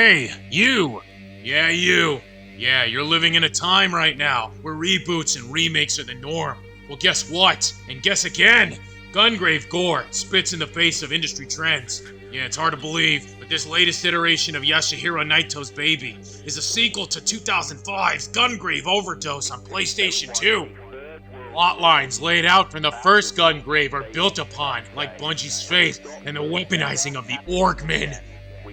Hey, you! Yeah, you! Yeah, you're living in a time right now where reboots and remakes are the norm. Well, guess what? And guess again! Gungrave G.O.R.E spits in the face of industry trends. Yeah, it's hard to believe, but this latest iteration of Yasuhiro Naito's Baby is a sequel to 2005's Gungrave Overdose on PlayStation 2. Plot lines laid out from the first Gungrave are built upon, like Bungie's faith and the weaponizing of the Orkmen.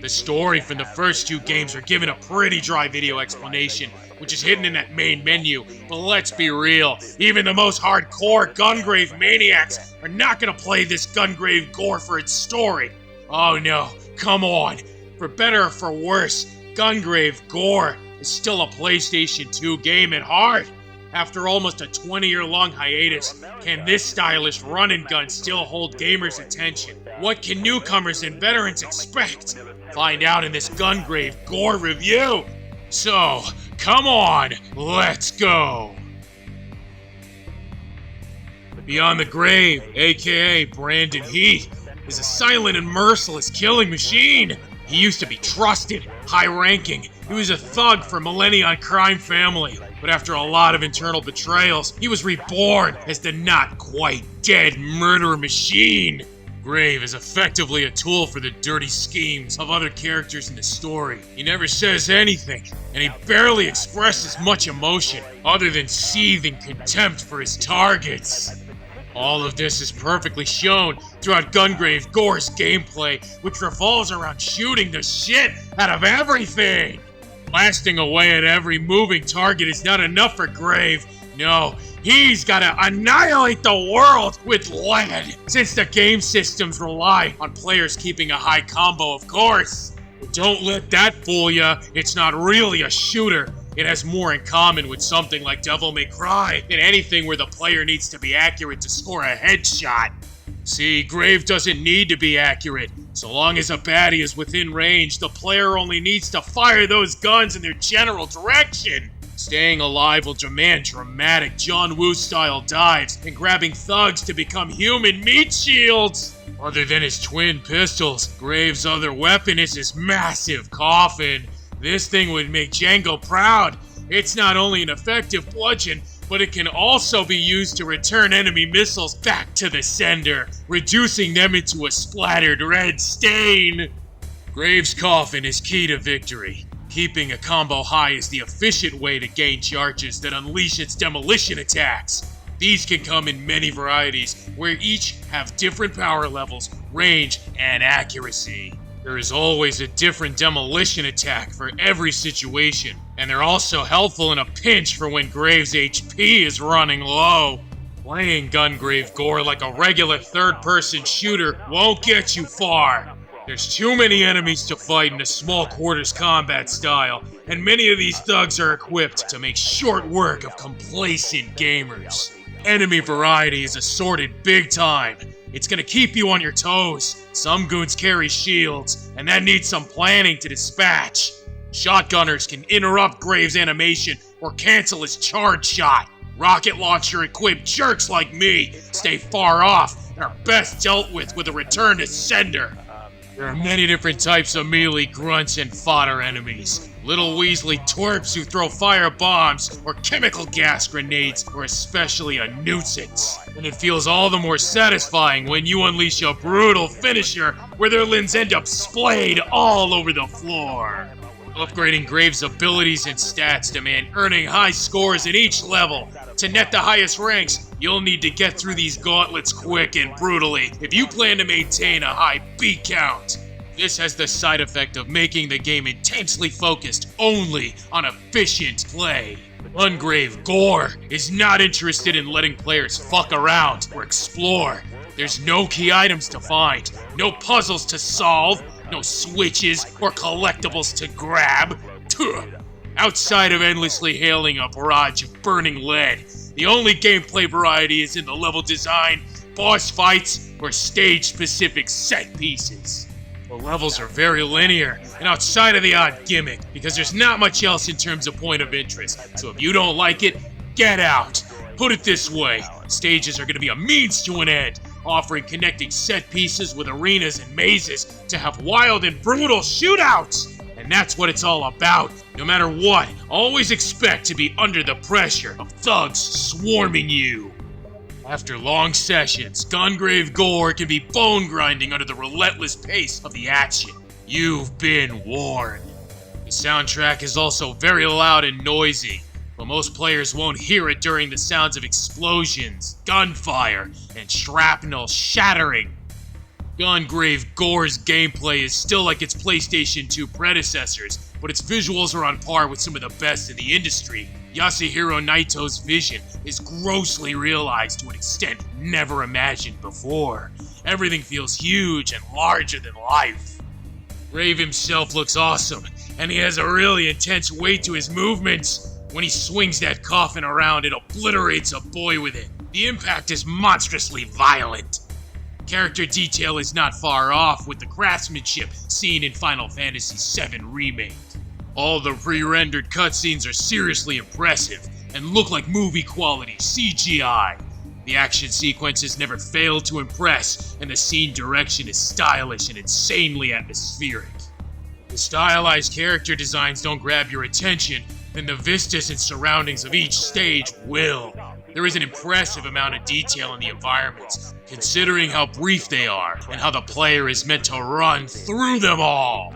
The story from the first two games are given a pretty dry video explanation, which is hidden in that main menu, but let's be real, even the most hardcore Gungrave maniacs are not gonna play this Gungrave G.O.R.E for its story. Oh no, come on. For better or for worse, Gungrave G.O.R.E is still a PlayStation 2 game at heart. After almost a 20-year-long hiatus, can this stylish run-and-gun still hold gamers' attention? What can newcomers and veterans expect? Find out in this Gungrave G.O.R.E review! So, come on, let's go! Beyond the Grave, aka Brandon Heath, is a silent and merciless killing machine. He used to be trusted, high-ranking. He was a thug for Millennium crime family. But after a lot of internal betrayals, he was reborn as the not-quite-dead murder machine. Grave is effectively a tool for the dirty schemes of other characters in the story. He never says anything, and he barely expresses much emotion, other than seething contempt for his targets. All of this is perfectly shown throughout Gungrave G.O.R.E's gameplay, which revolves around shooting the shit out of everything! Blasting away at every moving target is not enough for Grave. No, he's gotta annihilate the world with lead, since the game systems rely on players keeping a high combo, of course. But don't let that fool ya, it's not really a shooter. It has more in common with something like Devil May Cry than anything where the player needs to be accurate to score a headshot. See, Grave doesn't need to be accurate. So long as a baddie is within range, the player only needs to fire those guns in their general direction. Staying alive will demand dramatic John Woo-style dives and grabbing thugs to become human meat shields. Other than his twin pistols, Grave's other weapon is his massive coffin. This thing would make Django proud. It's not only an effective bludgeon, but it can also be used to return enemy missiles back to the sender, reducing them into a splattered red stain. Grave's coffin is key to victory. Keeping a combo high is the efficient way to gain charges that unleash its demolition attacks. These can come in many varieties, where each have different power levels, range, and accuracy. There is always a different demolition attack for every situation, and they're also helpful in a pinch for when Grave's HP is running low. Playing Gungrave G.O.R.E like a regular third-person shooter won't get you far. There's too many enemies to fight in a small quarters combat style, and many of these thugs are equipped to make short work of complacent gamers. Enemy variety is assorted big time. It's gonna keep you on your toes. Some goons carry shields, and that needs some planning to dispatch. Shotgunners can interrupt Grave's animation or cancel his charge shot. Rocket launcher equipped jerks like me stay far off and are best dealt with a return to sender. There are many different types of melee grunts and fodder enemies. Little Weasley twerps who throw fire bombs or chemical gas grenades are especially a nuisance. And it feels all the more satisfying when you unleash a brutal finisher where their limbs end up splayed all over the floor. Upgrading Grave's abilities and stats demand earning high scores at each level. To net the highest ranks, you'll need to get through these gauntlets quick and brutally if you plan to maintain a high beat count. This has the side effect of making the game intensely focused only on efficient play. Gungrave G.O.R.E is not interested in letting players fuck around or explore. There's no key items to find, no puzzles to solve, no switches or collectibles to grab. Outside of endlessly hailing a barrage of burning lead, the only gameplay variety is in the level design, boss fights, or stage-specific set pieces. The levels are very linear and outside of the odd gimmick because there's not much else in terms of point of interest, so if you don't like it, get out. Put it this way, stages are going to be a means to an end, offering connecting set pieces with arenas and mazes to have wild and brutal shootouts. And And that's what it's all about. No matter what, always expect to be under the pressure of thugs swarming you. After long sessions, Gungrave G.O.R.E can be bone-grinding under the relentless pace of the action. You've been warned. The soundtrack is also very loud and noisy, but most players won't hear it during the sounds of explosions, gunfire, and shrapnel shattering. Gungrave G.O.R.E's gameplay is still like its PlayStation 2 predecessors, but its visuals are on par with some of the best in the industry. Yasuhiro Naito's vision is grossly realized to an extent never imagined before. Everything feels huge and larger than life. Grave himself looks awesome, and he has a really intense weight to his movements. When he swings that coffin around, it obliterates a boy with it. The impact is monstrously violent. Character detail is not far off with the craftsmanship seen in Final Fantasy VII Remake. All the pre-rendered cutscenes are seriously impressive and look like movie-quality CGI. The action sequences never fail to impress, and the scene direction is stylish and insanely atmospheric. If the stylized character designs don't grab your attention, then the vistas and surroundings of each stage will. There is an impressive amount of detail in the environments, considering how brief they are and how the player is meant to run through them all.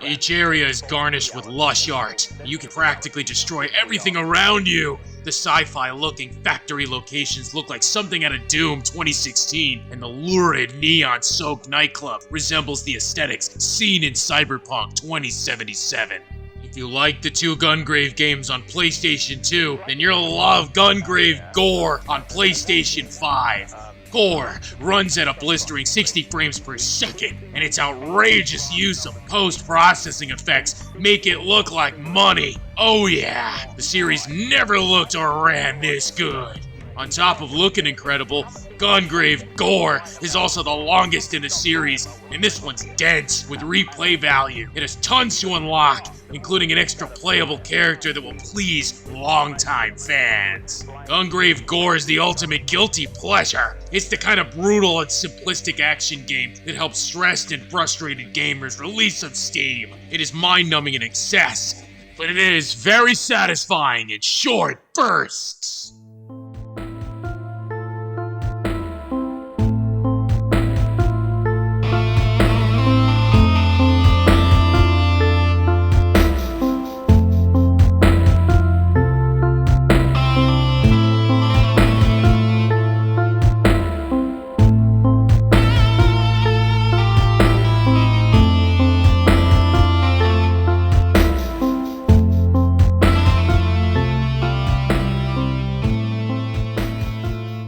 Each area is garnished with lush art. You can practically destroy everything around you. The sci-fi looking factory locations look like something out of Doom 2016, and the lurid neon-soaked nightclub resembles the aesthetics seen in Cyberpunk 2077. If you like the two Gungrave games on PlayStation 2, then you'll love Gungrave G.O.R.E on PlayStation 5. Gore runs at a blistering 60 frames per second, and its outrageous use of post-processing effects make it look like money. Oh yeah, the series never looked or ran this good. On top of looking incredible, Gungrave G.O.R.E is also the longest in the series, and this one's dense with replay value. It has tons to unlock, including an extra playable character that will please longtime fans. Gungrave G.O.R.E is the ultimate guilty pleasure. It's the kind of brutal and simplistic action game that helps stressed and frustrated gamers release some steam. It is mind-numbing in excess, but it is very satisfying in short bursts.